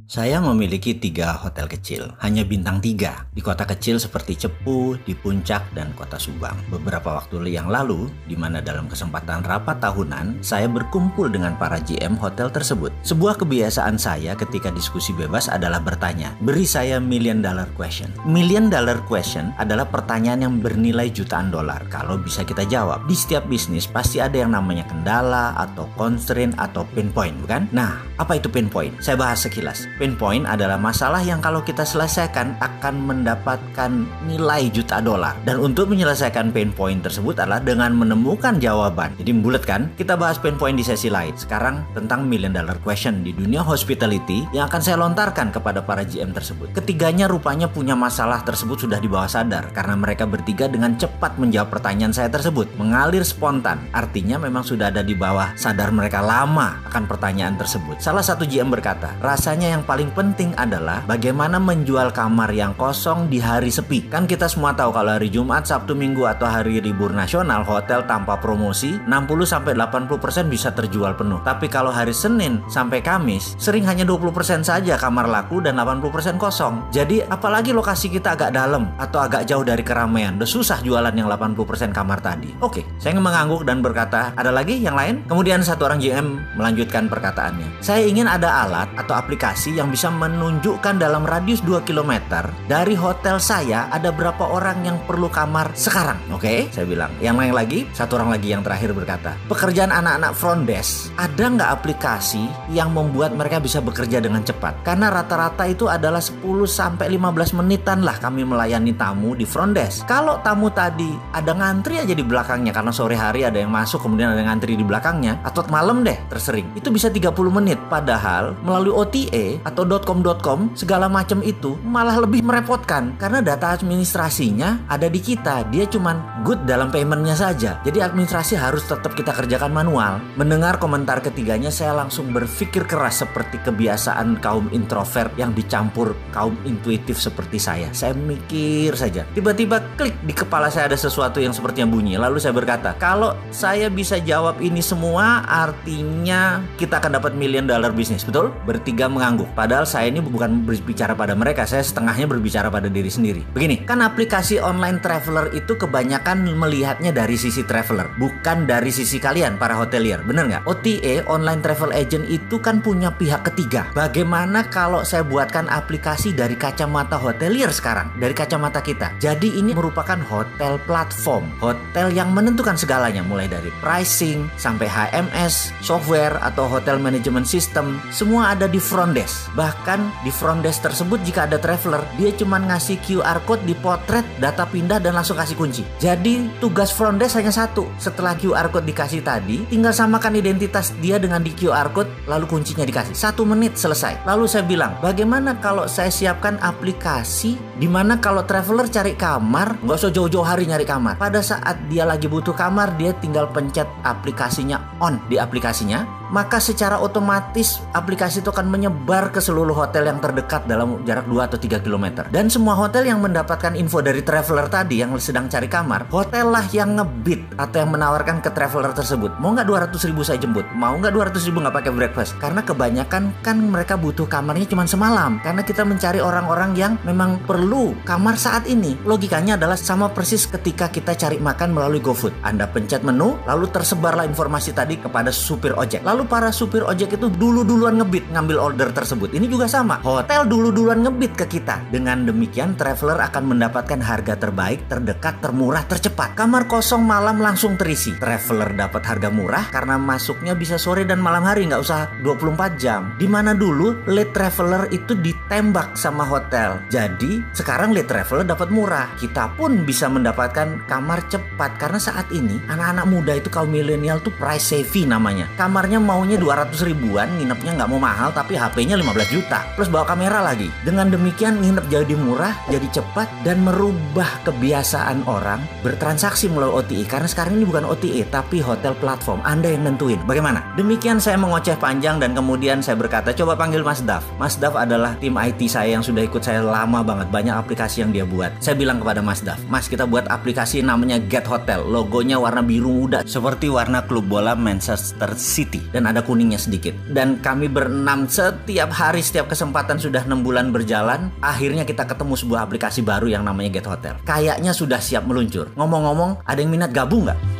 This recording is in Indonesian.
Saya memiliki 3 hotel kecil, hanya bintang 3, di kota kecil seperti Cepu, di Puncak, dan kota Subang. Beberapa waktu yang lalu, di mana dalam kesempatan rapat tahunan, saya berkumpul dengan para GM hotel tersebut. Sebuah kebiasaan saya ketika diskusi bebas adalah bertanya, beri saya million dollar question. Million dollar question adalah pertanyaan yang bernilai jutaan dolar. Kalau bisa kita jawab, di setiap bisnis pasti ada yang namanya kendala, atau constraint, atau pain point, bukan? Nah, apa itu pain point? Saya bahas sekilas. Pain point adalah masalah yang kalau kita selesaikan akan mendapatkan nilai juta dolar. Dan untuk menyelesaikan pain point tersebut adalah dengan menemukan jawaban. Jadi bulat kan? Kita bahas pain point di sesi lain. Sekarang tentang million dollar question di dunia hospitality yang akan saya lontarkan kepada para GM tersebut. Ketiganya rupanya punya masalah tersebut sudah di bawah sadar karena mereka bertiga dengan cepat menjawab pertanyaan saya tersebut. Mengalir spontan. Artinya memang sudah ada di bawah sadar mereka lama akan pertanyaan tersebut. Salah satu GM berkata, rasanya yang paling penting adalah bagaimana menjual kamar yang kosong di hari sepi. Kan kita semua tahu kalau hari Jumat, Sabtu, Minggu atau hari libur nasional, hotel tanpa promosi 60-80% bisa terjual penuh. Tapi kalau hari Senin sampai Kamis, sering hanya 20% saja kamar laku dan 80% kosong. Jadi apalagi lokasi kita agak dalam atau agak jauh dari keramaian, udah susah jualan yang 80% kamar tadi. Oke, saya mengangguk dan berkata, ada lagi yang lain? Kemudian satu orang GM melanjutkan perkataannya. Saya ingin ada alat atau aplikasi yang bisa menunjukkan dalam radius 2 km dari hotel saya ada berapa orang yang perlu kamar sekarang. Oke, saya bilang. Yang lain lagi, satu orang lagi yang terakhir berkata, pekerjaan anak-anak front desk, ada nggak aplikasi yang membuat mereka bisa bekerja dengan cepat? Karena rata-rata itu adalah 10-15 menitan lah kami melayani tamu di front desk. Kalau tamu tadi ada ngantri aja di belakangnya karena sore hari ada yang masuk kemudian ada yang ngantri di belakangnya, atau malam deh tersering, itu bisa 30 menit. Padahal melalui OTA atau .com segala macam itu malah lebih merepotkan karena data administrasinya ada di kita. Dia cuman good dalam paymentnya saja. Jadi administrasi harus tetap kita kerjakan manual. Mendengar komentar ketiganya, saya langsung berpikir keras seperti kebiasaan kaum introvert yang dicampur kaum intuitif seperti saya. Saya mikir saja. Tiba-tiba klik di kepala saya ada sesuatu yang sepertinya bunyi. Lalu saya berkata, kalau saya bisa jawab ini semua artinya kita akan dapat million dollar bisnis. Betul? Bertiga mengangguk. Padahal saya ini bukan berbicara pada mereka, saya setengahnya berbicara pada diri sendiri. Begini, kan aplikasi online traveler itu kebanyakan melihatnya dari sisi traveler, bukan dari sisi kalian para hotelier, bener nggak? OTA, online travel agent itu kan punya pihak ketiga. Bagaimana kalau saya buatkan aplikasi dari kacamata hotelier sekarang, dari kacamata kita? Jadi ini merupakan hotel platform, hotel yang menentukan segalanya, mulai dari pricing sampai HMS, software atau hotel management system, semua ada di front desk. Bahkan di front desk tersebut jika ada traveler, dia cuma ngasih QR code, dipotret, data pindah dan langsung kasih kunci. Jadi tugas front desk hanya satu. Setelah QR code dikasih tadi, tinggal samakan identitas dia dengan di QR code, lalu kuncinya dikasih. 1 menit selesai. Lalu saya bilang, bagaimana kalau saya siapkan aplikasi di mana kalau traveler cari kamar, nggak usah jauh-jauh hari nyari kamar. Pada saat dia lagi butuh kamar, dia tinggal pencet aplikasinya on di aplikasinya, maka secara otomatis aplikasi itu akan menyebar ke seluruh hotel yang terdekat dalam jarak 2 atau 3 km. Dan semua hotel yang mendapatkan info dari traveler tadi yang sedang cari kamar, hotel lah yang ngebid atau yang menawarkan ke traveler tersebut. Mau nggak 200.000 saya jemput? Mau nggak 200.000 nggak pakai breakfast? Karena kebanyakan kan mereka butuh kamarnya cuma semalam. Karena kita mencari orang-orang yang memang perlu kamar saat ini. Logikanya adalah sama persis ketika kita cari makan melalui GoFood. Anda pencet menu, lalu tersebarlah informasi tadi kepada supir ojek. Lalu para supir ojek itu duluan ngebid ngambil order tersebut. Ini juga sama. Hotel duluan ngebid ke kita. Dengan demikian traveler akan mendapatkan harga terbaik, terdekat, termurah, tercepat. Kamar kosong malam langsung terisi. Traveler dapat harga murah karena masuknya bisa sore dan malam hari, nggak usah 24 jam. Dimana dulu late traveler itu ditembak sama hotel. Jadi sekarang late traveler dapat murah. Kita pun bisa mendapatkan kamar cepat karena saat ini anak-anak muda itu kaum milenial tuh price savvy namanya. Kamarnya maunya 200 ribuan, nginepnya nggak mau mahal tapi HP-nya 15 juta. Plus bawa kamera lagi. Dengan demikian nginep jadi murah, jadi cepat dan merubah kebiasaan orang bertransaksi melalui OTA. Karena sekarang ini bukan OTA tapi hotel platform. Anda yang nentuin. Bagaimana? Demikian saya mengoceh panjang dan kemudian saya berkata, coba panggil Mas Daf. Mas Daf adalah tim IT saya yang sudah ikut saya lama banget. Banyak aplikasi yang dia buat. Saya bilang kepada Mas Daf, Mas, kita buat aplikasi namanya Get Hotel. Logonya warna biru muda seperti warna klub bola Manchester City. dan ada kuningnya sedikit. Dan kami berenam setiap hari, setiap kesempatan sudah 6 bulan berjalan. Akhirnya kita ketemu sebuah aplikasi baru yang namanya Get Hotel. Kayaknya sudah siap meluncur. Ngomong-ngomong, ada yang minat gabung nggak?